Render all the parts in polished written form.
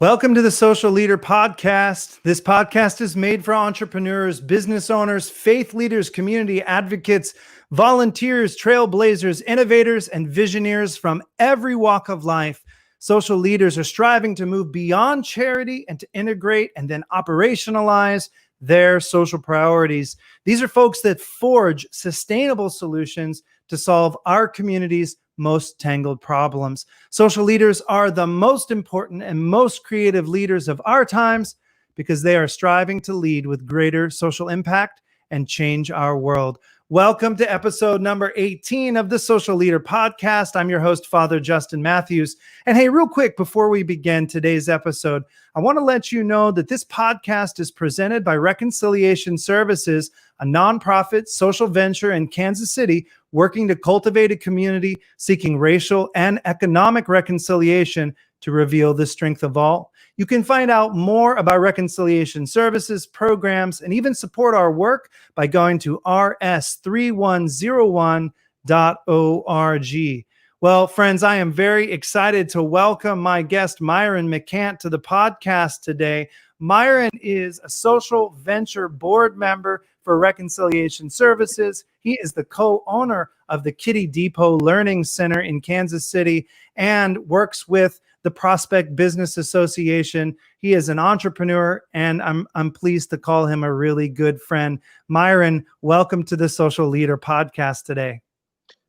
Welcome to the Social Leader Podcast. This podcast is made for entrepreneurs, business owners, faith leaders, community advocates, volunteers, trailblazers, innovators, and visionaries from every walk of life. Social leaders are striving to move beyond charity and to integrate and then operationalize their social priorities. These are folks that forge sustainable solutions to solve our community's most tangled problems. Social leaders are the most important and most creative leaders of our times because they are striving to lead with greater social impact and change our world. Welcome to episode number 18 of the Social Leader Podcast. I'm your host, Father Justin Matthews. And hey, real quick, before we begin today's episode, I want to let you know that this podcast is presented by Reconciliation Services, a nonprofit social venture in Kansas City working to cultivate a community seeking racial and economic reconciliation to reveal the strength of all. You can find out more about Reconciliation Services, programs, and even support our work by going to rs3101.org. Well, friends, I am very excited to welcome my guest, Myron McCant, to the podcast today. Myron is a social venture board member for Reconciliation Services. He is the co-owner of the Kiddie Depot Learning Center in Kansas City and works with the Prospect Business Association. He is an entrepreneur, and I'm pleased to call him a really good friend. Myron, welcome to the Social Leader Podcast today.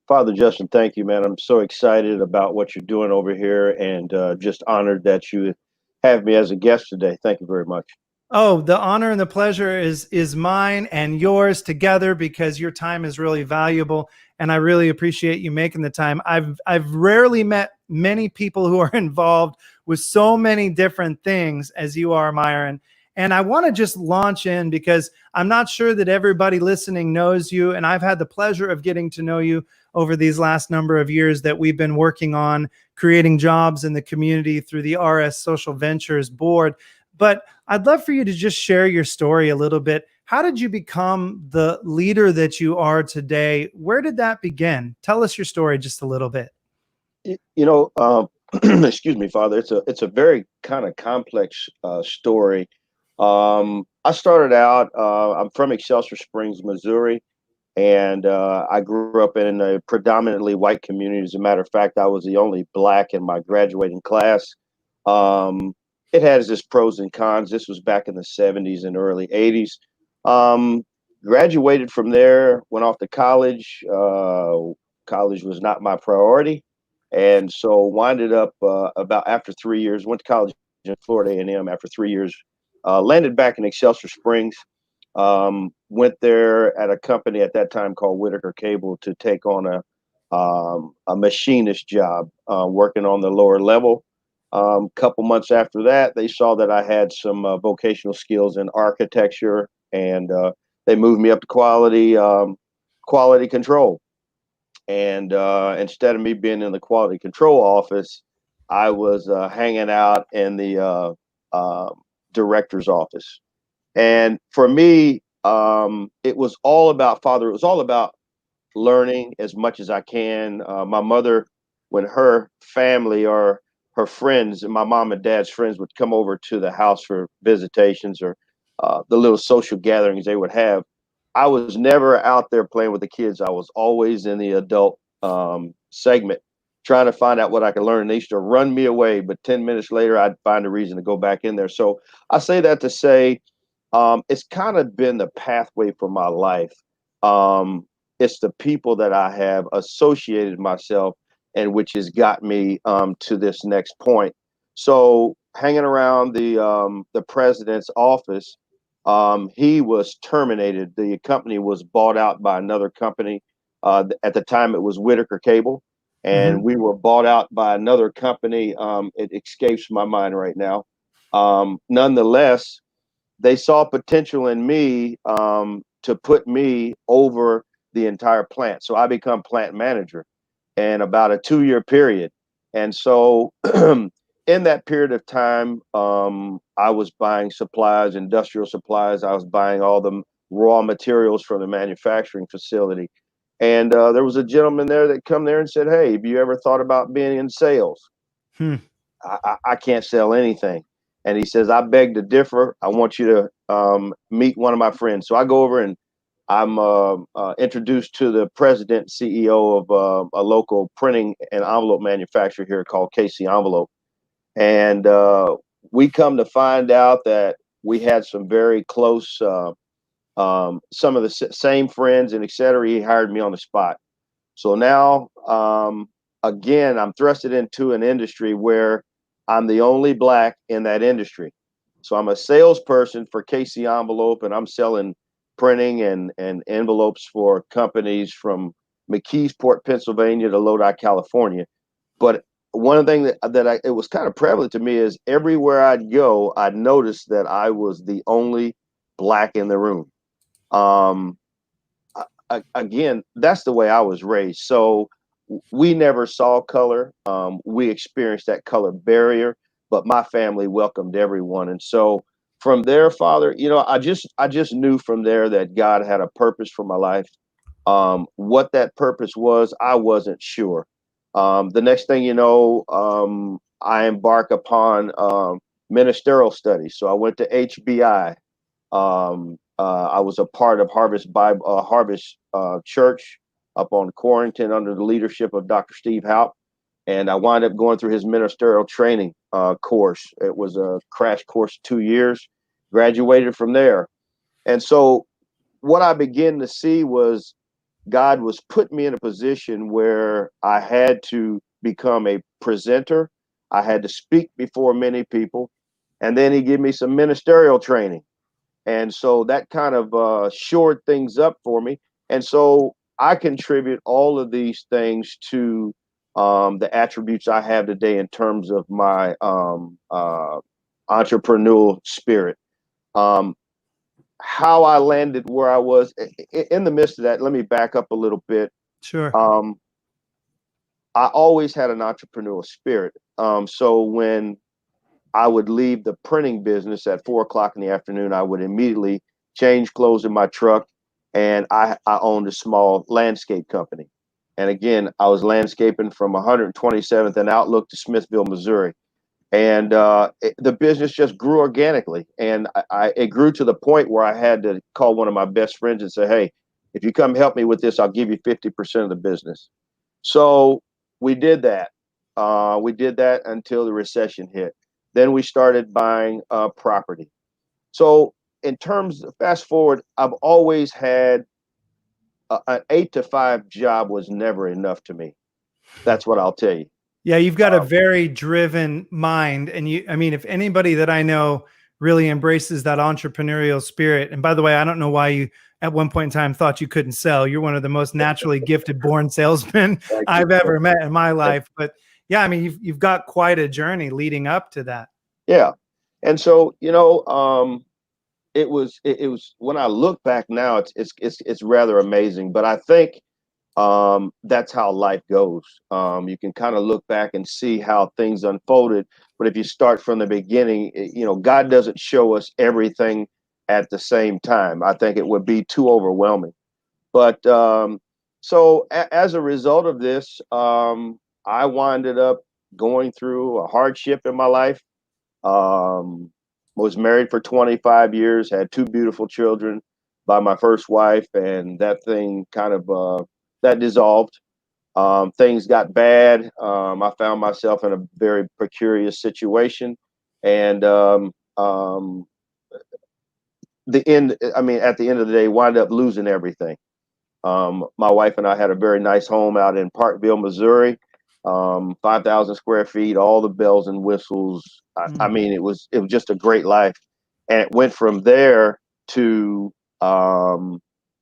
Father Justin, thank you, man. I'm so excited about what you're doing over here and just honored that you have me as a guest today. Thank you very much. Oh, the honor and the pleasure is mine and yours together because your time is really valuable, and I really appreciate you making the time. I've rarely met many people who are involved with so many different things as you are, Myron. And I want to just launch in because I'm not sure that everybody listening knows you, and I've had the pleasure of getting to know you over these last number of years that we've been working on creating jobs in the community through the RS Social Ventures board. But I'd love for you to just share your story a little bit. How did you become the leader that you are today? Where did that begin? Tell us your story just a little bit. Excuse me, Father. It's a very kind of complex story. I started out. I'm from Excelsior Springs, Missouri, and I grew up in a predominantly white community. As a matter of fact, I was the only Black in my graduating class. It has its pros and cons. This was back in the 70s and early 80s. Graduated from there, went off to college. College was not my priority. And so winded up about after 3 years, went to college in Florida A&M after 3 years, landed back in Excelsior Springs, went there at a company at that time called Whitaker Cable to take on a machinist job, working on the lower level. Couple months after that, they saw that I had some vocational skills in architecture, and they moved me up to quality control. And instead of me being in the quality control office, I was hanging out in the director's office. And for me, it was all about, Father, it was all about learning as much as I can. My mother, when her family or her friends and my mom and dad's friends would come over to the house for visitations or the little social gatherings they would have, I was never out there playing with the kids. I was always in the adult segment trying to find out what I could learn. They used to run me away, but 10 minutes later, I'd find a reason to go back in there. So I say that to say it's kind of been the pathway for my life. It's the people that I have associated myself and which has got me to this next point. So hanging around the president's office, he was terminated. The company was bought out by another company. At the time, it was Whitaker Cable, and we were bought out by another company. It escapes my mind right now. Nonetheless, they saw potential in me to put me over the entire plant. So I become plant manager in about a 2-year period. And so in that period of time, I was buying supplies, industrial supplies. I was buying all the raw materials from the manufacturing facility. And there was a gentleman there that come there and said, "Hey, have you ever thought about being in sales?" I can't sell anything. And he says, I beg to differ. I want you to meet one of my friends. So I go over and I'm introduced to the president, CEO of a local printing and envelope manufacturer here called KC Envelope. And we come to find out that we had some very close, some of the same friends and et cetera. He hired me on the spot. So now, again, I'm thrusted into an industry where I'm the only Black in that industry. So I'm a salesperson for KC Envelope, and I'm selling printing and envelopes for companies from McKeesport, Pennsylvania to Lodi, California. But one thing it was kind of prevalent to me is everywhere I'd go, I noticed that I was the only Black in the room. Again, that's the way I was raised. So we never saw color. We experienced that color barrier, but my family welcomed everyone. And so from there, Father, I just knew from there that God had a purpose for my life. What that purpose was, I wasn't sure. The next thing you know, I embark upon ministerial studies. So I went to HBI. I was a part of Harvest Bible Harvest Church up on Quarrington under the leadership of Dr. Steve Haupt, and I wound up going through his ministerial training course. It was a crash course, 2 years. Graduated from there, and so what I began to see was God was putting me in a position where I had to become a presenter. I had to speak before many people, and then He gave me some ministerial training. And so that kind of shored things up for me. And so I contribute all of these things to the attributes I have today in terms of my entrepreneurial spirit. How I landed where I was in the midst of that, let me back up a little bit. Sure. I always had an entrepreneurial spirit. So when I would leave the printing business at 4 o'clock in the afternoon, I would immediately change clothes in my truck, and I owned a small landscape company. And again, I was landscaping from 127th and Outlook to Smithville, Missouri. And the business just grew organically. And it grew to the point where I had to call one of my best friends and say, hey, if you come help me with this, I'll give you 50% of the business. So we did that. We did that until the recession hit. Then we started buying property. So in terms of fast forward, I've always had an 8 to 5 job was never enough to me. That's what I'll tell you. Yeah, you've got a very driven mind. And I mean, if anybody that I know really embraces that entrepreneurial spirit, and by the way, I don't know why you at one point in time thought you couldn't sell. You're one of the most naturally gifted born salesmen I've ever met in my life. But yeah, I mean, you've got quite a journey leading up to that. Yeah. And so, it was when I look back now, it's rather amazing. But I think that's how life goes. You can kind of look back and see how things unfolded. But if you start from the beginning, God doesn't show us everything at the same time. I think it would be too overwhelming. But so as a result of this, I winded up going through a hardship in my life. Was married for 25 years, had 2 beautiful children by my first wife, and that thing kind of that dissolved. Things got bad. I found myself in a very precarious situation, and the end. I mean, at the end of the day, wound up losing everything. My wife and I had a very nice home out in Parkville, Missouri, 5,000 square feet, all the bells and whistles. I mean, it was just a great life, and it went from there to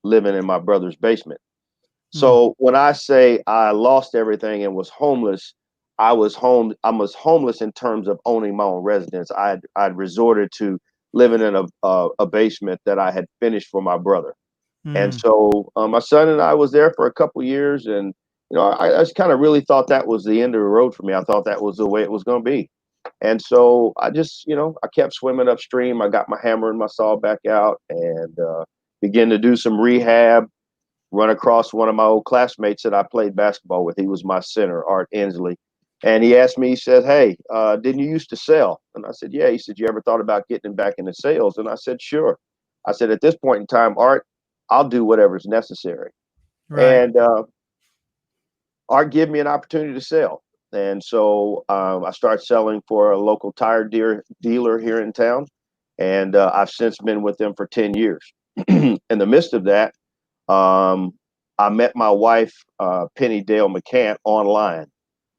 living in my brother's basement. So when I say I lost everything and was homeless, I was homeless in terms of owning my own residence. I'd resorted to living in a basement that I had finished for my brother. And so my son and I was there for a couple of years, and I just kind of really thought that was the end of the road for me. I thought that was the way it was going to be. And so I just, I kept swimming upstream. I got my hammer and my saw back out and began to do some rehab. Run across one of my old classmates that I played basketball with. He was my center, Art Ensley. And he asked me, he said, "Hey, didn't you used to sell?" And I said, "Yeah." He said, "You ever thought about getting back into sales?" And I said, "Sure." I said, "At this point in time, Art, I'll do whatever's necessary." Right. And Art gave me an opportunity to sell. And so I started selling for a local dealer here in town. And I've since been with them for 10 years. In the midst of that, um, I met my wife, Penny Dale McCant, online,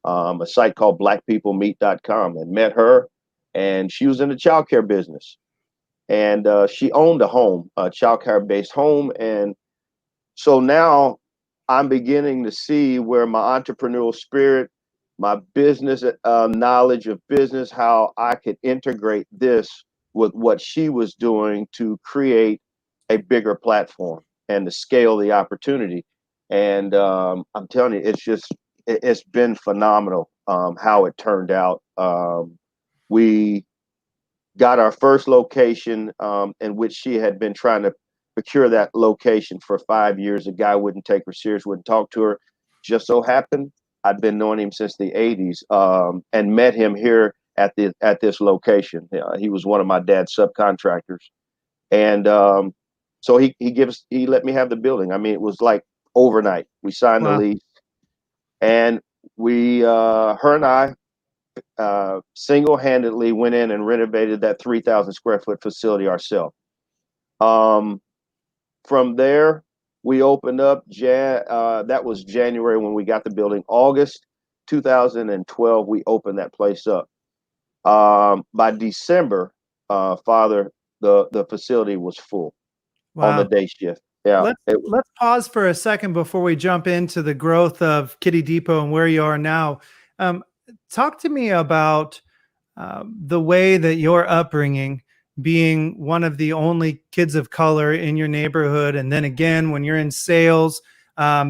a site called blackpeoplemeet.com, and met her. And she was in the childcare business. And she owned a home, a childcare based home. And so now I'm beginning to see where my entrepreneurial spirit, my business knowledge of business, how I could integrate this with what she was doing to create a bigger platform and to scale the opportunity. And I'm telling you, it's been phenomenal how it turned out. We got our first location, in which she had been trying to procure that location for 5 years. The guy wouldn't take her serious, wouldn't talk to her. Just so happened I'd been knowing him since the '80s, and met him here at this location. He was one of my dad's subcontractors, and so he let me have the building. I mean, it was like overnight. We signed the Wow. lease, and her and I single-handedly went in and renovated that 3,000 square foot facility ourselves. Um, from there, we opened up. That was January when we got the building. August 2012, we opened that place up. By December, Father, the facility was full on the Wow. day shift. Yeah, Let's pause for a second before we jump into the growth of Kiddie Depot and where you are now. Um, Talk to me about the way that your upbringing, being one of the only kids of color in your neighborhood, and then again when you're in sales,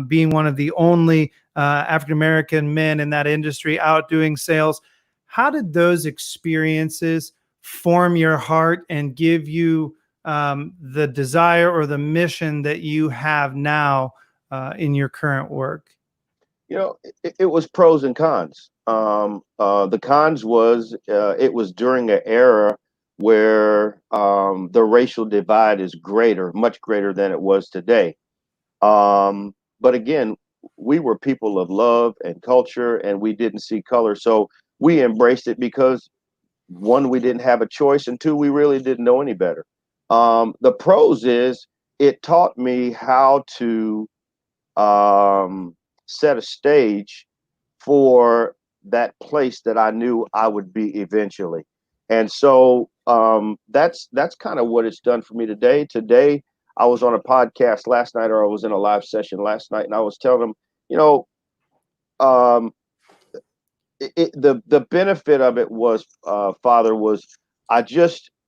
being one of the only African American men in that industry out doing sales. How did those experiences form your heart and give you the desire or the mission that you have now in your current work? It was pros and cons. The cons was it was during an era where the racial divide is greater, much greater than it was today. But again, we were people of love and culture, and we didn't see color, so we embraced it because one, we didn't have a choice, and two, we really didn't know any better. The pros is it taught me how to set a stage for that place that I knew I would be eventually. And so that's kind of what it's done for me today. Today, I was on a podcast last night, or I was in a live session last night, and I was telling them, you know, um, the benefit of it was, Father, was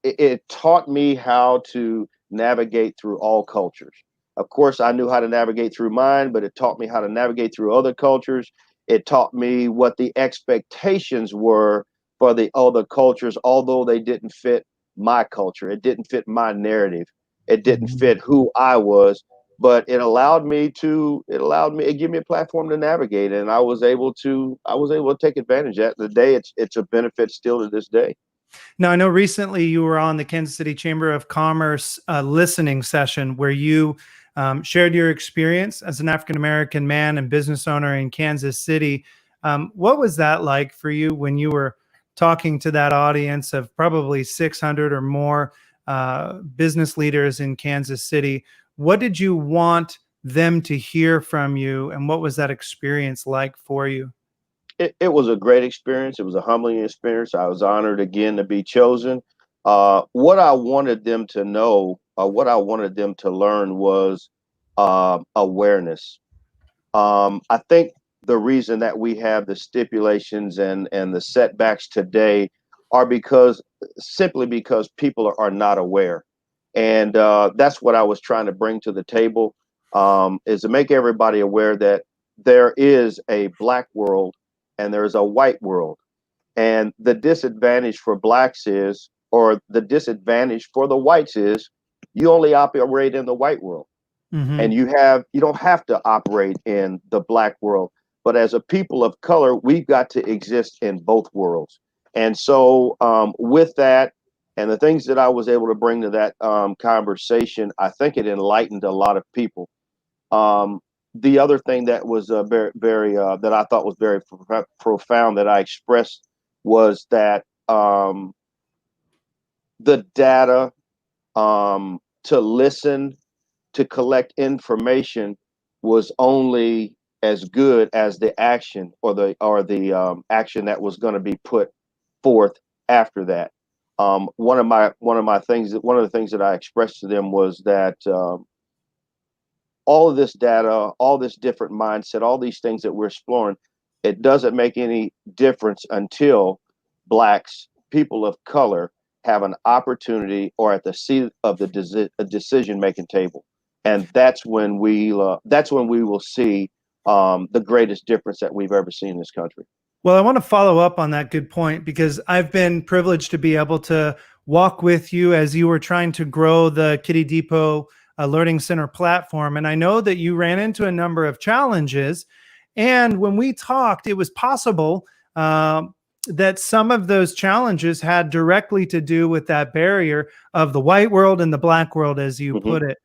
it taught me how to navigate through all cultures. Of course, I knew how to navigate through mine, but it taught me how to navigate through other cultures. It taught me what the expectations were for the other cultures, although they didn't fit my culture. It didn't fit my narrative. It didn't Mhm. fit who I was, but it gave me a platform to navigate, and I was able to take advantage of that. The day it's a benefit still to this day. Now, I know recently you were on the Kansas City Chamber of Commerce listening session where you shared your experience as an African American man and business owner in Kansas City. What was that like for you when you were talking to that audience of probably 600 or more business leaders in Kansas City? What did you want them to hear from you, and what was that experience like for you? It was a great experience. It was a humbling experience. I was honored again to be chosen. What I wanted them to know, what I wanted them to learn was awareness. I think the reason that we have the stipulations and the setbacks today are because simply because people are not aware, and that's what I was trying to bring to the table, is to make everybody aware that there is a black world and there's a white world, and the disadvantage for blacks is, or the disadvantage for the whites is, you only operate in the white world, Hmm. and you don't have to operate in the black world. but as a people of color, we've got to exist in both worlds. And so with that, and the things that I was able to bring to that conversation, I think it enlightened a lot of people. The other thing that was that I thought was very profound that I expressed was that the data, to listen, to collect information was only as good as the action or the action that was going to be put forth after that. One of the things that I expressed to them was that all of this data, all this different mindset, all these things that we're exploring, it doesn't make any difference until Blacks, people of color, have an opportunity or at the seat of the decision-making table, and that's when we will see the greatest difference that we've ever seen in this country. Well, I want to follow up on that good point, because I've been privileged to be able to walk with you as you were trying to grow the Kiddie Depot Learning Center platform. And I know that you ran into a number of challenges. And when we talked, it was possible that some of those challenges had directly to do with that barrier of the white world and the Black world, as you put it.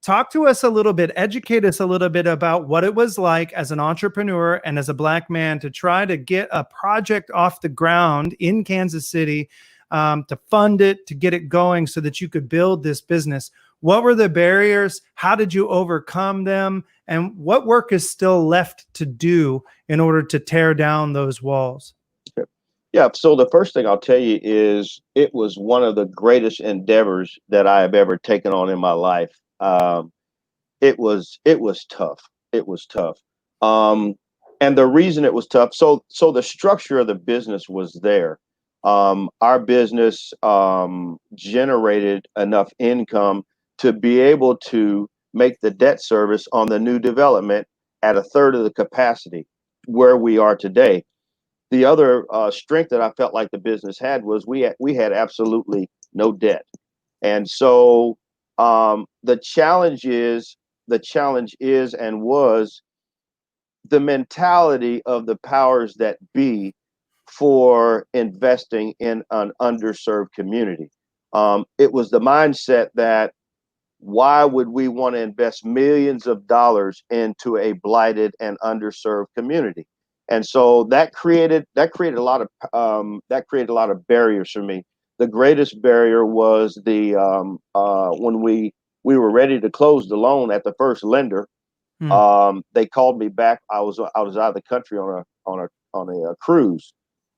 Talk to us a little bit, educate us a little bit about what it was like as an entrepreneur and as a Black man to try to get a project off the ground in Kansas City, to fund it, to get it going so that you could build this business. What were the barriers? How did you overcome them? And what work is still left to do in order to tear down those walls? Yeah. So the first thing I'll tell you is it was one of the greatest endeavors that I have ever taken on in my life. It was tough. It was tough. And the reason it was tough, so the structure of the business was there. Our business generated enough income to be able to make the debt service on the new development at a third of the capacity where we are today. The other strength that I felt like the business had was we had absolutely no debt. And so the challenge is and was the mentality of the powers that be for investing in an underserved community. It was the mindset that why would we want to invest millions of dollars into a blighted and underserved community? And so that created a lot of barriers for me. The greatest barrier was when we were ready to close the loan at the first lender. They called me back. I was out of the country on a cruise,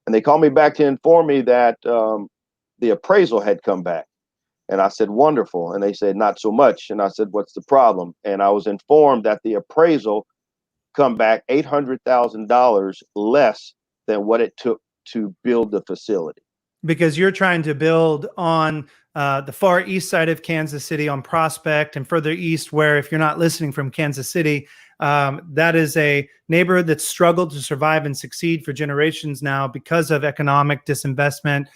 and they called me back to inform me that the appraisal had come back. And I said, wonderful. And they said, not so much. And I said, what's the problem? And I was informed that the appraisal come back $800,000 less than what it took to build the facility. Because you're trying to build on the far east side of Kansas City on Prospect and further east, where if you're not listening from Kansas City, that is a neighborhood that's struggled to survive and succeed for generations now because of economic disinvestment,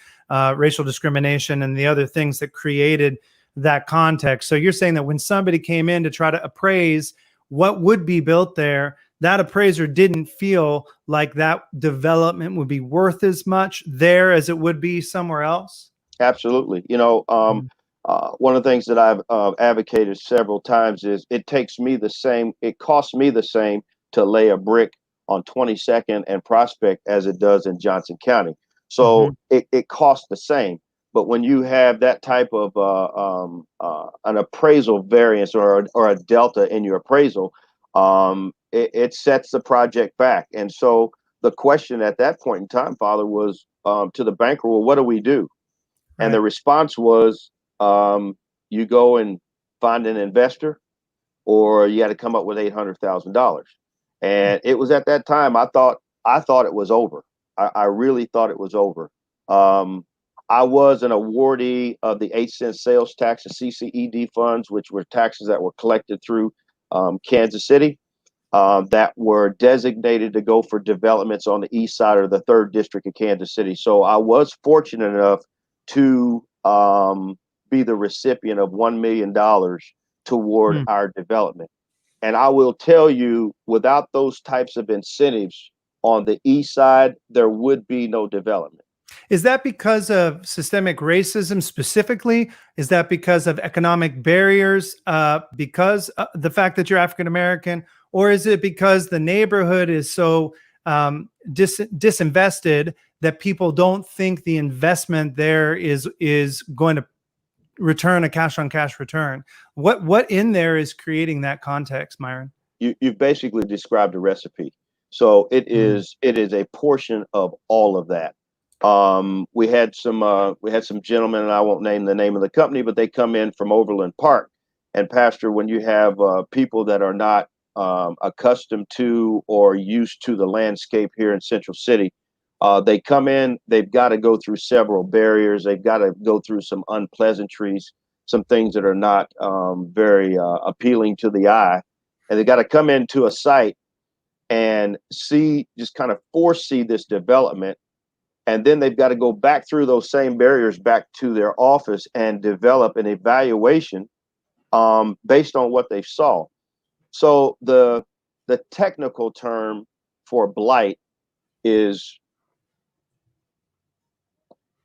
racial discrimination, and the other things that created that context. So you're saying that when somebody came in to try to appraise what would be built there, that appraiser didn't feel like that development would be worth as much there as it would be somewhere else? Absolutely. One of the things that I've advocated several times is it costs me the same to lay a brick on 22nd and Prospect as it does in Johnson County. So it costs the same. But when you have that type of an appraisal variance or a delta in your appraisal, it sets the project back. And so the question at that point in time, Father, was to the banker, well, what do we do? Right. And the response was, you go and find an investor, or you got to come up with $800,000. And it was at that time I thought it was over. I really thought it was over. I was an awardee of the 8-cent sales tax, the CCED funds, which were taxes that were collected through Kansas City, that were designated to go for developments on the east side of the 3rd District of Kansas City. So I was fortunate enough to be the recipient of $1 million toward our development. And I will tell you, without those types of incentives on the east side, there would be no development. Is that because of systemic racism specifically? Is that because of economic barriers, because the fact that you're African American, or is it because the neighborhood is so disinvested that people don't think the investment there is going to return a cash on cash return? What in there is creating that context, Myron? You've basically described a recipe. So it is a portion of all of that. We had some gentlemen, and I won't name the name of the company, but they come in from Overland Park. And Pastor, when you have people that are not accustomed to or used to the landscape here in Central City, they come in, they've got to go through several barriers. They've got to go through some unpleasantries, some things that are not very appealing to the eye. And they got to come into a site and see, just kind of foresee this development. And then they've got to go back through those same barriers back to their office and develop an evaluation based on what they saw. So the technical term for blight is,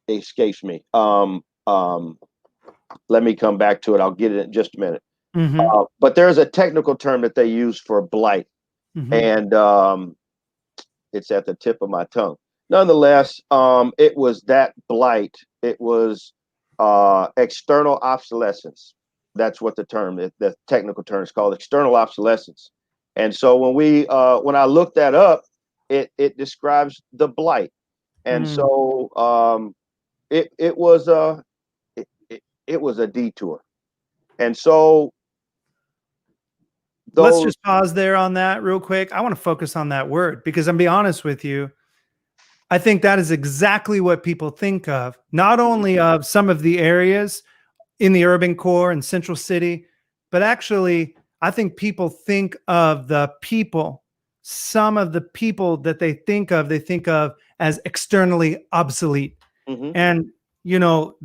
escapes me. Let me come back to it. I'll get it in just a minute. But there's a technical term that they use for blight, and it's at the tip of my tongue. Nonetheless, it was that blight. It was external obsolescence. That's what the technical term is called, external obsolescence. And so when I looked that up, it describes the blight. And so it was a detour. And so let's just pause there on that real quick. I want to focus on that word because I'm be honest with you. I think that is exactly what people think of, not only of some of the areas in the urban core and Central City, but actually I think people think of the people, some of the people that they think of as externally obsolete. And, you know,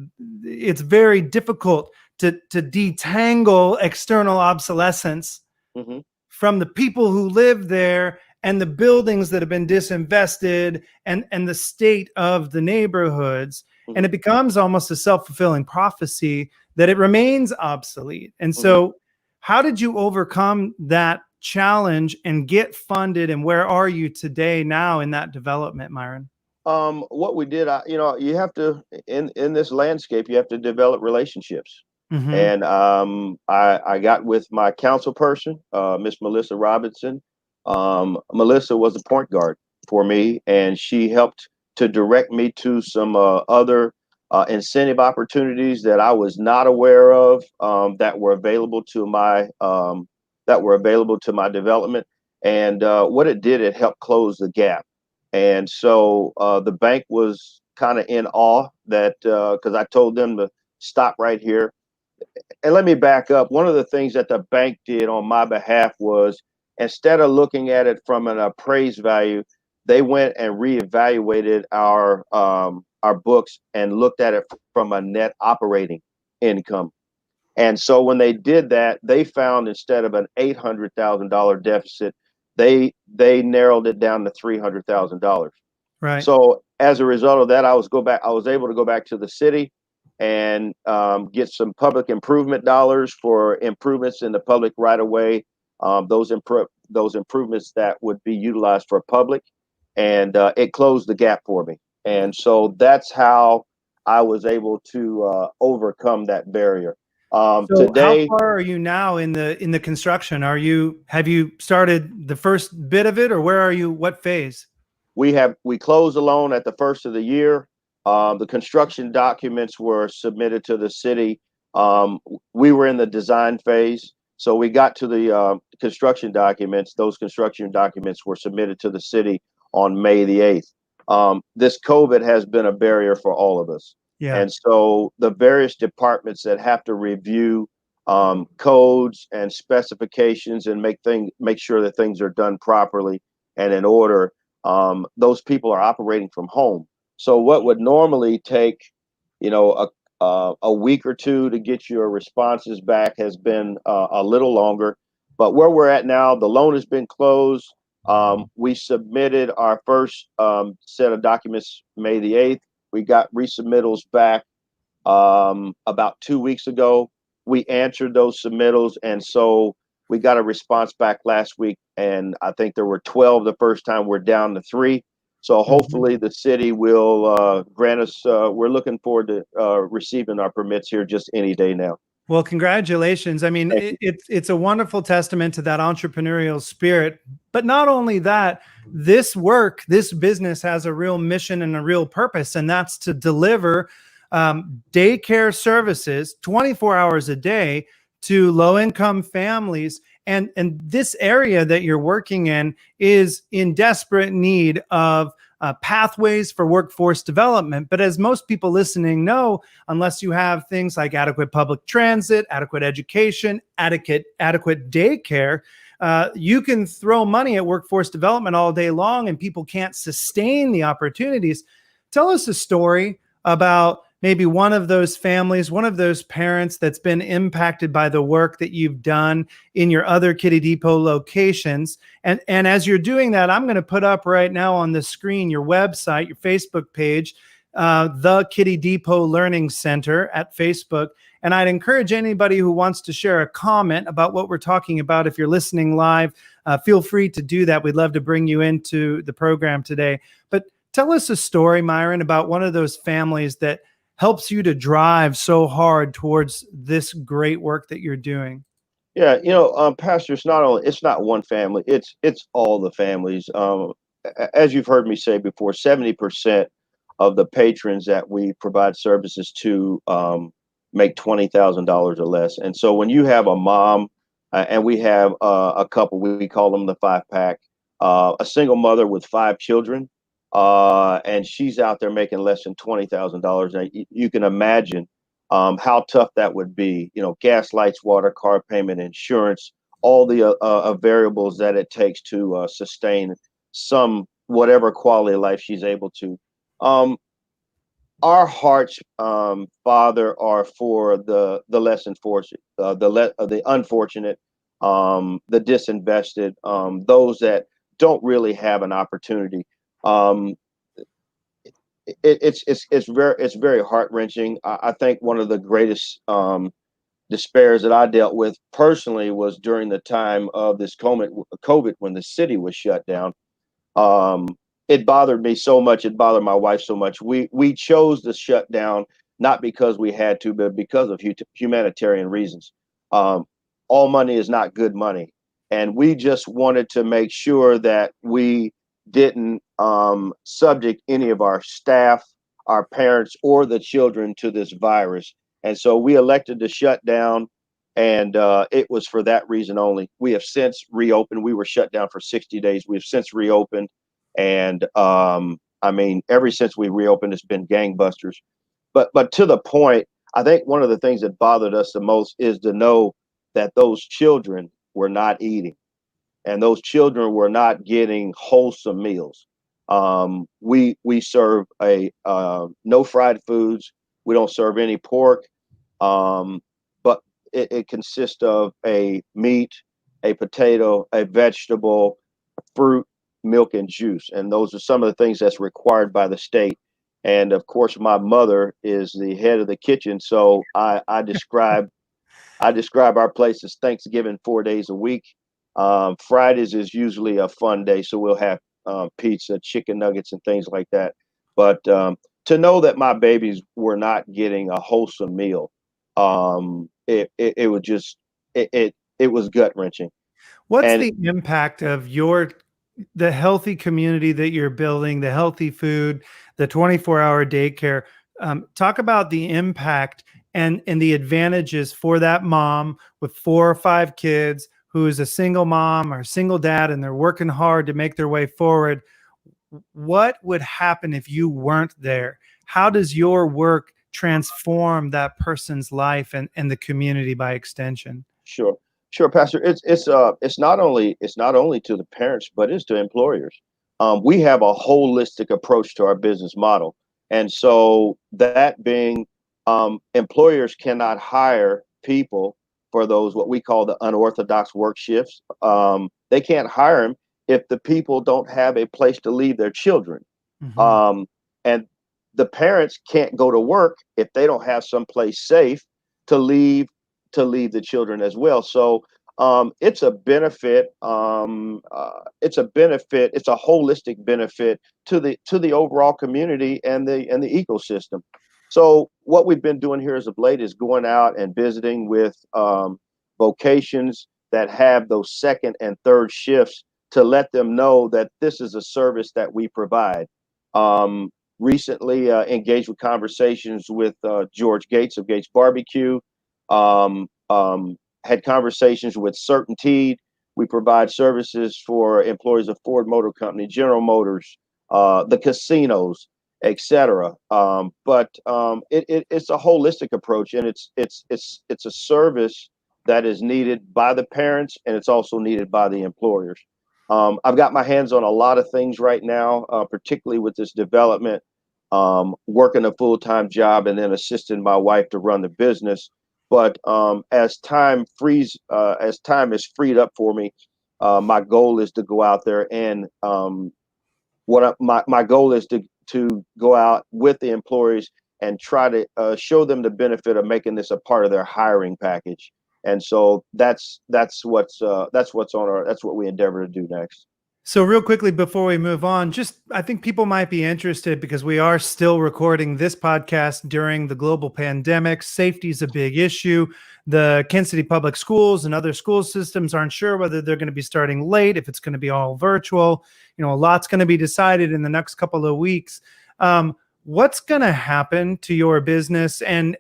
it's very difficult to detangle external obsolescence from the people who live there and the buildings that have been disinvested and the state of the neighborhoods. And it becomes almost a self-fulfilling prophecy that it remains obsolete. And so how did you overcome that challenge and get funded? And where are you today now in that development, Myron? What we did, you have to, in this landscape, you have to develop relationships. And I got with my council person, Miss Melissa Robinson. Melissa was a point guard for me, and she helped to direct me to some other incentive opportunities that I was not aware of, that were available to my development. And what it did, it helped close the gap. And so the bank was kind of in awe that because I told them to stop right here. And let me back up. One of the things that the bank did on my behalf was, instead of looking at it from an appraised value, they went and reevaluated our books and looked at it from a net operating income. And so when they did that, they found, instead of an $800,000 deficit, they narrowed it down to $300,000. Right. So as a result of that, I was able to go back to the city and get some public improvement dollars for improvements in the public right of way. Those improvements that would be utilized for public, and it closed the gap for me. And so that's how I was able to overcome that barrier. So Today, how far are you now in the construction? Have you started the first bit of it, or where are you? What phase? we closed the loan at the first of the year. The construction documents were submitted to the city. We were in the design phase. So we got to the construction documents. Those construction documents were submitted to the city on May the 8th. This COVID has been a barrier for all of us. Yeah. And so the various departments that have to review codes and specifications and make sure that things are done properly and in order, those people are operating from home. So what would normally take, a week or two to get your responses back has been a little longer. But where we're at now, the loan has been closed. We submitted our first set of documents May the 8th. We got resubmittals back about 2 weeks ago. We answered those submittals, and so we got a response back last week, and I think there were 12 the first time. We're down to 3. So hopefully the city will grant us. We're looking forward to receiving our permits here just any day now. Well, congratulations. I mean, it's a wonderful testament to that entrepreneurial spirit. But not only that, this business has a real mission and a real purpose, and that's to deliver daycare services 24 hours a day to low-income families. And this area that you're working in is in desperate need of pathways for workforce development. But as most people listening know, unless you have things like adequate public transit, adequate education, adequate daycare, you can throw money at workforce development all day long and people can't sustain the opportunities. Tell us a story about maybe one of those families, one of those parents that's been impacted by the work that you've done in your other Kiddie Depot locations. And as you're doing that, I'm going to put up right now on the screen your website, your Facebook page, the Kiddie Depot Learning Center at Facebook. And I'd encourage anybody who wants to share a comment about what we're talking about. If you're listening live, feel free to do that. We'd love to bring you into the program today. But tell us a story, Myron, about one of those families that helps you to drive so hard towards this great work that you're doing. Yeah, Pastor, it's not one family. It's all the families. As you've heard me say before, 70% of the patrons that we provide services to make $20,000 or less. And so when you have a mom, and we have a couple, we call them the 5-pack, a single mother with 5 children, and she's out there making less than $20,000. Now, you can imagine how tough that would be. Gas, lights, water, car payment, insurance, all the variables that it takes to sustain some whatever quality of life she's able to. Our hearts, Father, are for the less unfortunate, the unfortunate, the disinvested, those that don't really have an opportunity. It's very heart-wrenching. I think one of the greatest despairs that I dealt with personally was during the time of this COVID when the city was shut down. It bothered me so much. It bothered my wife so much. We chose to shut down not because we had to, but because of humanitarian reasons. All money is not good money, and we just wanted to make sure that we didn't subject any of our staff, our parents, or the children to this virus. And so we elected to shut down, and it was for that reason only. We have since reopened. We were shut down for 60 days. We have since reopened. And ever since we reopened, it's been gangbusters. But to the point, I think one of the things that bothered us the most is to know that those children were not eating. And those children were not getting wholesome meals. We serve no fried foods. We don't serve any pork, but it consists of a meat, a potato, a vegetable, fruit, milk, and juice. And those are some of the things that's required by the state. And of course, my mother is the head of the kitchen, so I describe our place as Thanksgiving 4 days a week. Fridays is usually a fun day, so we'll have pizza, chicken nuggets, and things like that. But to know that my babies were not getting a wholesome meal, it was gut wrenching. What's the impact of the healthy community that you're building, the healthy food, the 24-hour daycare? Talk about the impact and the advantages for that mom with 4 or 5 kids who is a single mom or a single dad, and they're working hard to make their way forward. What would happen if you weren't there? How does your work transform that person's life and the community by extension? Sure, Pastor. It's not only to the parents, but it's to employers. We have a holistic approach to our business model, and so that being, employers cannot hire people for those what we call the unorthodox work shifts. They can't hire them if the people don't have a place to leave their children. Mhm. And the parents can't go to work if they don't have some place safe to leave the children as well. So it's a benefit. It's a benefit. It's a holistic benefit to the overall community and the ecosystem. So what we've been doing here as of late is going out and visiting with vocations that have those second and third shifts to let them know that this is a service that we provide. Recently engaged with conversations with George Gates of Gates Barbecue. Um, had conversations with Certainteed. We provide services for employees of Ford Motor Company, General Motors, the casinos, etc. It's a holistic approach, and it's a service that is needed by the parents, and it's also needed by the employers. I've got my hands on a lot of things right now, particularly with this development, working a full-time job and then assisting my wife to run the business. But as time is freed up for me, my goal is to go out there and my goal is to go out with the employees and try to show them the benefit of making this a part of their hiring package. And so that's what we endeavor to do next. So real quickly before we move on, just I think people might be interested because we are still recording this podcast during the global pandemic. Safety is a big issue. The Kansas City Public Schools and other school systems aren't sure whether they're going to be starting late, if it's going to be all virtual. A lot's going to be decided in the next couple of weeks. What's going to happen to your business? And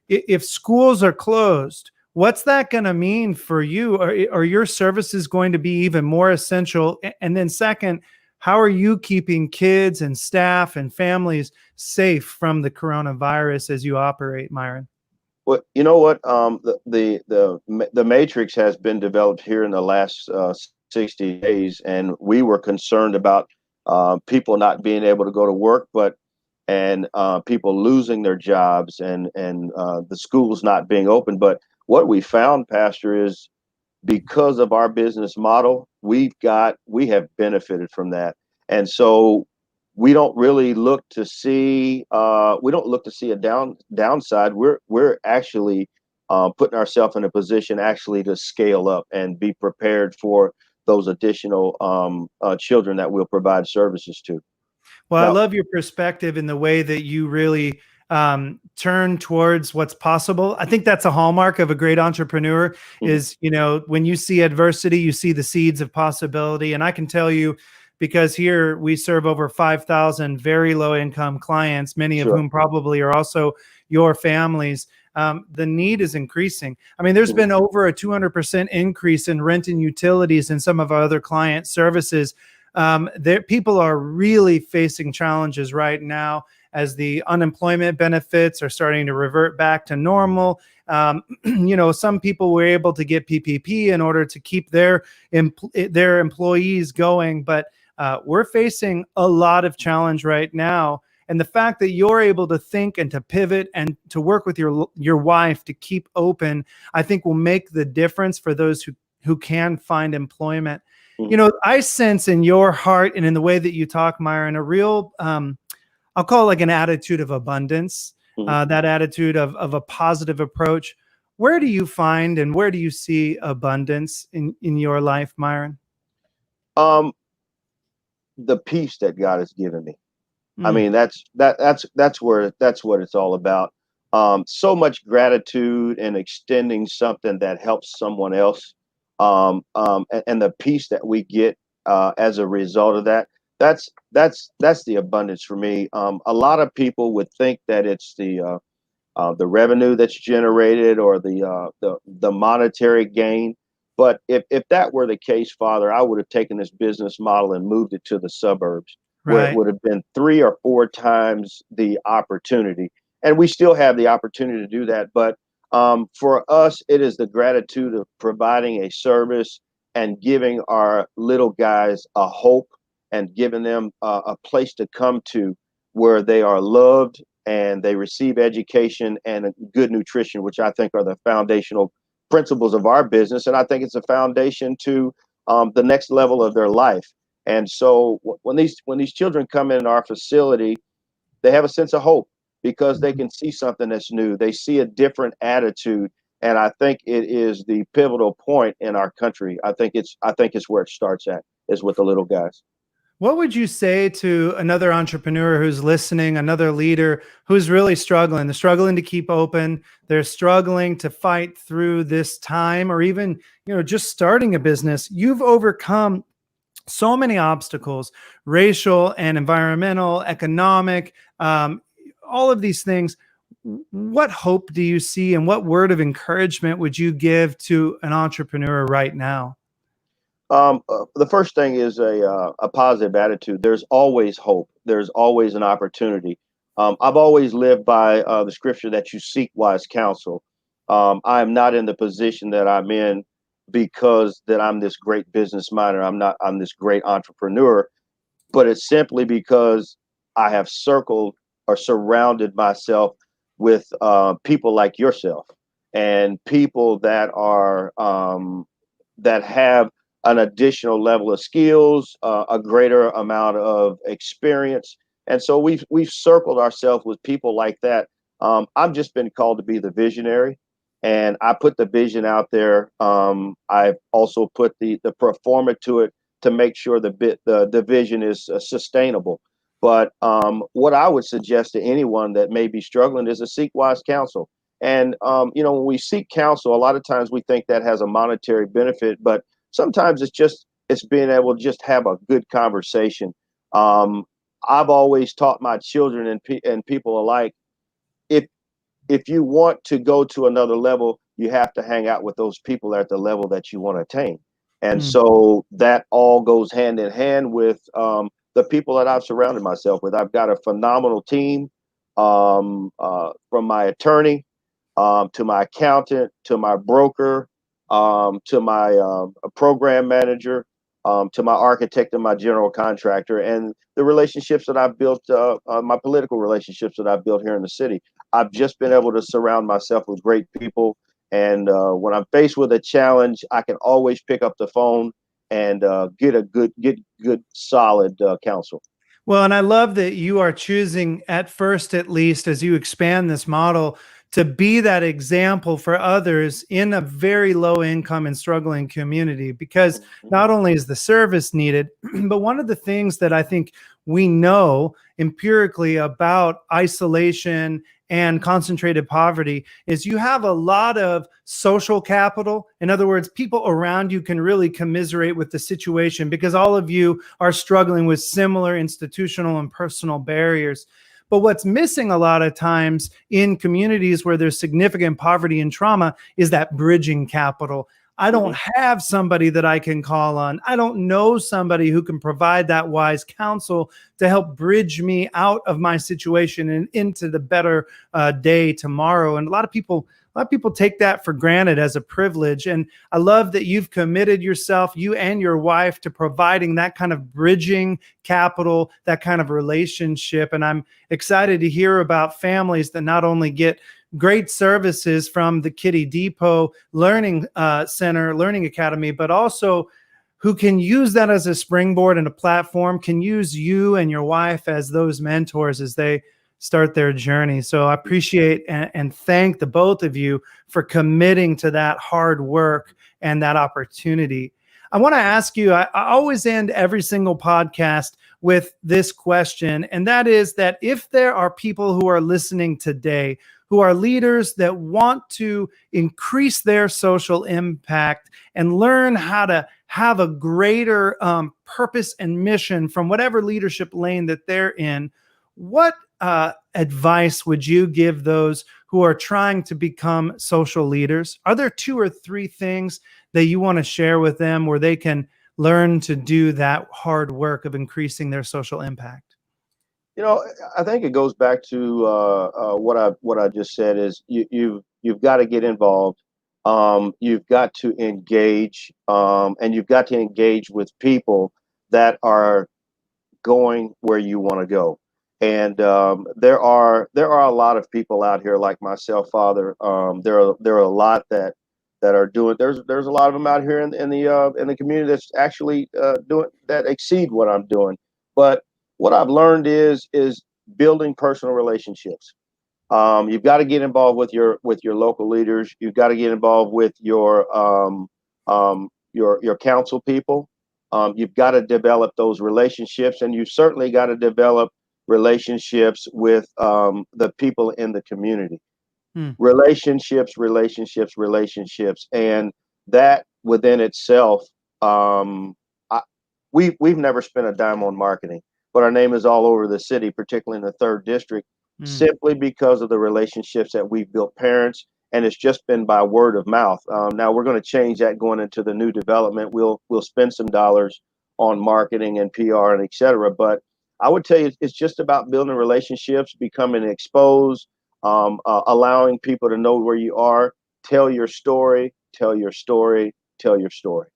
if schools are closed, what's that going to mean for you? Are your services going to be even more essential? And then second, how are you keeping kids and staff and families safe from the coronavirus as you operate, Myron? Well, you know what? The matrix has been developed here in the last 60 days, and we were concerned about people not being able to go to work, and people losing their jobs, and the schools not being open. But what we found, Pastor, is because of our business model, we have benefited from that. And so we don't really look to see a downside. We're actually putting ourselves in a position actually to scale up and be prepared for those additional children that we'll provide services to. Well, I Now, love your perspective in the way that you really turn towards what's possible. I think that's a hallmark of a great entrepreneur is, when you see adversity, you see the seeds of possibility. And I can tell you, because here we serve over 5,000 very low income clients, many of sure. whom probably are also your families. The need is increasing. I mean, there's been over a 200% increase in rent and utilities and some of our other client services. People are really facing challenges right now as the unemployment benefits are starting to revert back to normal. Some people were able to get PPP in order to keep their employees going, but we're facing a lot of challenge right now. And the fact that you're able to think and to pivot and to work with your wife to keep open, I think will make the difference for those who can find employment. I sense in your heart and in the way that you talk, Myron, a real, I'll call it like an attitude of abundance, that attitude of a positive approach. Where do you find and where do you see abundance in your life, Myron? The peace that God has given me. I mean, that's what it's all about. So much gratitude and extending something that helps someone else. And the peace that we get as a result of that. That's the abundance for me. A lot of people would think that it's the revenue that's generated or the monetary gain. But if that were the case, Father, I would have taken this business model and moved it to the suburbs, where it would have been 3 or 4 times the opportunity. And we still have the opportunity to do that. But for us, it is the gratitude of providing a service and giving our little guys a hope and giving them a place to come to where they are loved and they receive education and good nutrition, which I think are the foundational principles of our business, and I think it's a foundation to the next level of their life. And so when these children come in our facility, they have a sense of hope because they can see something that's new. They see a different attitude, and I think it is the pivotal point in our country. I think it's where it starts at, is with the little guys. What would you say to another entrepreneur who's listening, another leader who's really struggling? They're struggling to keep open. They're struggling to fight through this time, or even, just starting a business. You've overcome so many obstacles, racial and environmental, economic, all of these things. What hope do you see, and what word of encouragement would you give to an entrepreneur right now? The first thing is a positive attitude. There's always hope. There's always an opportunity. I've always lived by the scripture that you seek wise counsel. I am not in the position that I'm in because that I'm this great business miner. I'm this great entrepreneur, but it's simply because I have circled or surrounded myself with people like yourself, and people that are that have an additional level of skills, a greater amount of experience. And so we've circled ourselves with people like that. I've just been called to be the visionary, and I put the vision out there. I've also put the performer to it to make sure the vision is sustainable. But what I would suggest to anyone that may be struggling is to seek wise counsel. And when we seek counsel, a lot of times we think that has a monetary benefit, but sometimes it's being able to just have a good conversation. I've always taught my children and people alike, if you want to go to another level, you have to hang out with those people at the level that you want to attain. And so that all goes hand in hand with the people that I've surrounded myself with. I've got a phenomenal team, from my attorney to my accountant, to my broker, to my program manager, to my architect and my general contractor, and the relationships that I've built, my political relationships that I've built here in the city. I've just been able to surround myself with great people. And when I'm faced with a challenge, I can always pick up the phone and get good, solid counsel. Well, and I love that you are choosing, at first, at least, as you expand this model, to be that example for others in a very low income and struggling community, because not only is the service needed, but one of the things that I think we know empirically about isolation and concentrated poverty is you have a lot of social capital. In other words, people around you can really commiserate with the situation because all of you are struggling with similar institutional and personal barriers. But what's missing a lot of times in communities where there's significant poverty and trauma is that bridging capital. I don't have somebody that I can call on. I don't know somebody who can provide that wise counsel to help bridge me out of my situation and into the better day tomorrow. And a lot of people take that for granted as a privilege. And I love that you've committed yourself, you and your wife, to providing that kind of bridging capital, that kind of relationship. And I'm excited to hear about families that not only get great services from the Kiddie Depot Learning Center, Learning Academy, but also who can use that as a springboard and a platform, can use you and your wife as those mentors as they start their journey. So I appreciate and thank the both of you for committing to that hard work and that opportunity. I want to ask you, I always end every single podcast with this question, and that is that if there are people who are listening today who are leaders that want to increase their social impact and learn how to have a greater purpose and mission from whatever leadership lane that they're in, what advice would you give those who are trying to become social leaders? Are there 2 or 3 things that you want to share with them where they can learn to do that hard work of increasing their social impact? I think it goes back to what I just said is you've got to get involved. You've got to engage, and you've got to engage with people that are going where you want to go. And there are a lot of people out here like myself, Father. There are a lot that that are doing. There's a lot of them out here in the community that's actually doing that exceed what I'm doing. But what I've learned is building personal relationships. You've got to get involved with your local leaders. You've got to get involved with your council people. You've got to develop those relationships, and you've certainly got to develop relationships with the people in the community. Hmm. Relationships, relationships, relationships, and that within itself, I, we've never spent a dime on marketing, but our name is all over the city, particularly in the third district, Hmm. simply because of the relationships that we've built, parents, and it's just been by word of mouth. Now we're going to change that going into the new development. We'll spend some dollars on marketing and PR and et cetera, but I would tell you it's just about building relationships, becoming exposed, allowing people to know where you are, tell your story, tell your story, tell your story.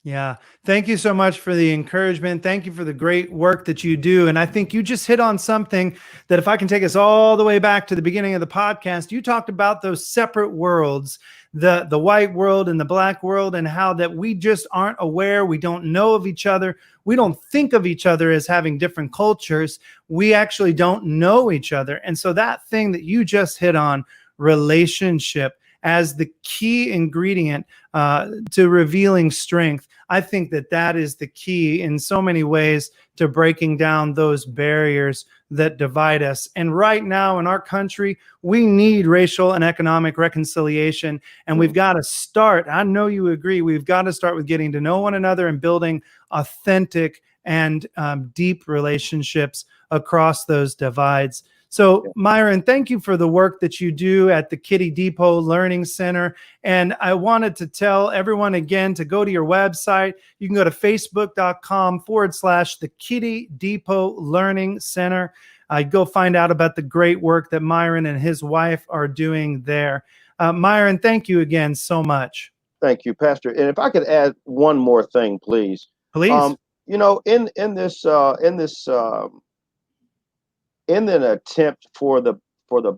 Yeah. Thank you so much for the encouragement. Thank you for the great work that you do. And I think you just hit on something that, if I can take us all the way back to the beginning of the podcast, you talked about those separate worlds, the white world and the black world, and how that we just aren't aware. We don't know of each other. We don't think of each other as having different cultures. We actually don't know each other. And so that thing that you just hit on, relationship, as the key ingredient to revealing strength. I think that that is the key in so many ways to breaking down those barriers that divide us. And right now in our country, we need racial and economic reconciliation. And we've got to start, I know you agree, we've got to start with getting to know one another and building authentic and deep relationships across those divides. So, Myron, thank you for the work that you do at the Kiddie Depot Learning Center. And I wanted to tell everyone again to go to your website. You can go to facebook.com/the Kiddie Depot Learning Center. Go find out about the great work that Myron and his wife are doing there. Myron, thank you again so much. Thank you, Pastor. And if I could add one more thing, please. Please. You know, in an attempt for the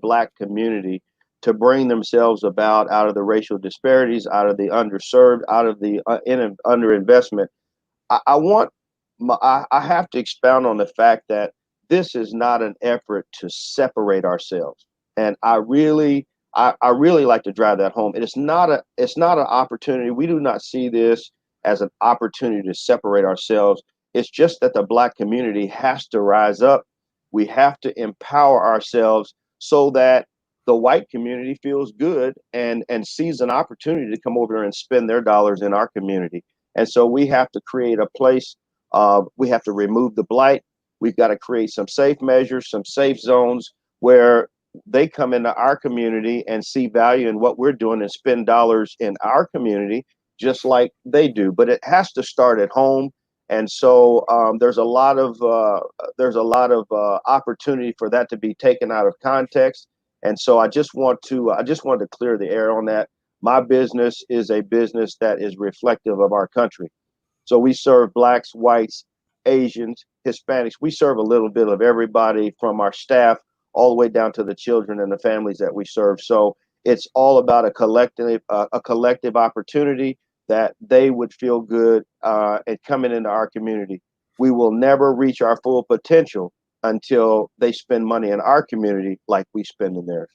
Black community to bring themselves about out of the racial disparities, out of the underserved, out of the underinvestment, I have to expound on the fact that this is not an effort to separate ourselves, and I really like to drive that home. It's not an opportunity. We do not see this as an opportunity to separate ourselves. It's just that the Black community has to rise up. We have to empower ourselves so that the white community feels good and sees an opportunity to come over there and spend their dollars in our community. And so we have to create a place. We have to remove the blight. We've got to create some safe measures, some safe zones where they come into our community and see value in what we're doing and spend dollars in our community just like they do. But it has to start at home. And so there's a lot of opportunity for that to be taken out of context. And so I just wanted to clear the air on that. My business is a business that is reflective of our country. So we serve Blacks, whites, Asians, Hispanics. We serve a little bit of everybody, from our staff all the way down to the children and the families that we serve. So it's all about a collective opportunity that they would feel good at coming into our community. We will never reach our full potential until they spend money in our community like we spend in theirs.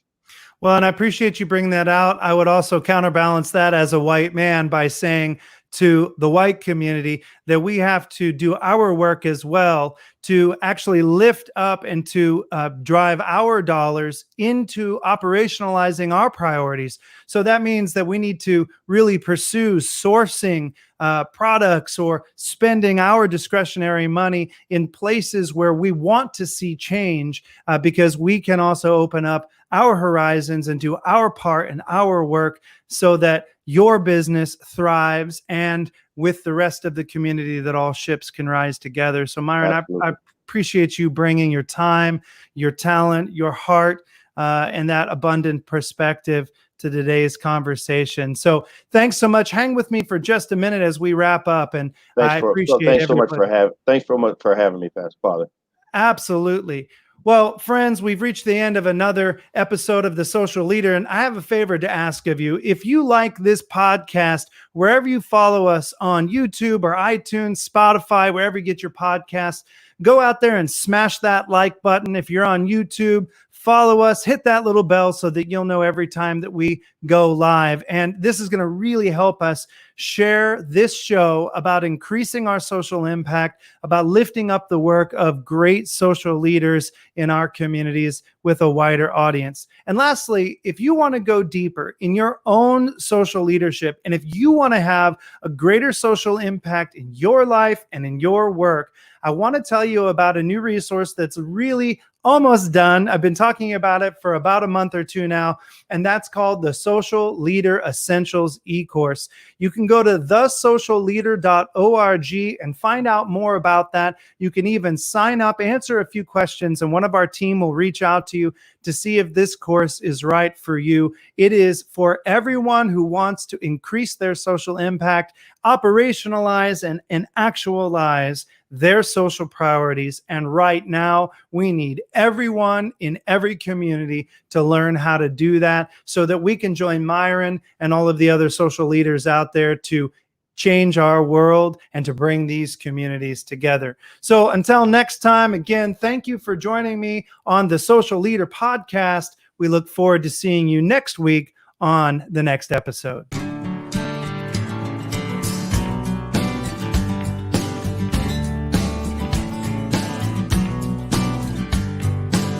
Well, and I appreciate you bringing that out. I would also counterbalance that as a white man by saying to the white community that we have to do our work as well to actually lift up and to drive our dollars into operationalizing our priorities. So that means that we need to really pursue sourcing products or spending our discretionary money in places where we want to see change, because we can also open up our horizons and do our part and our work so that your business thrives, and with the rest of the community, that all ships can rise together. So Myron, I appreciate you bringing your time, your talent, your heart, and that abundant perspective to today's conversation. So thanks so much. Hang with me for just a minute as we wrap up. And thanks so much for having me, Pastor Father. Absolutely. Well, friends, we've reached the end of another episode of The Social Leader, and I have a favor to ask of you. If you like this podcast, wherever you follow us on YouTube or iTunes, Spotify, wherever you get your podcasts, go out there and smash that like button. If you're on YouTube, follow us, hit that little bell so that you'll know every time that we go live. And this is going to really help us share this show about increasing our social impact, about lifting up the work of great social leaders in our communities with a wider audience. And lastly, if you want to go deeper in your own social leadership, and if you want to have a greater social impact in your life and in your work, I want to tell you about a new resource that's really almost done. I've been talking about it for about a month or two now, and that's called the Social Leader Essentials e-course. You can go to thesocialleader.org and find out more about that. You can even sign up, answer a few questions, and one of our team will reach out to you to see if this course is right for you. It is for everyone who wants to increase their social impact, operationalize and actualize their social priorities. And right now, we need everyone in every community to learn how to do that so that we can join Myron and all of the other social leaders out there to change our world and to bring these communities together. So until next time, again, thank you for joining me on the Social Leader Podcast. We look forward to seeing you next week on the next episode.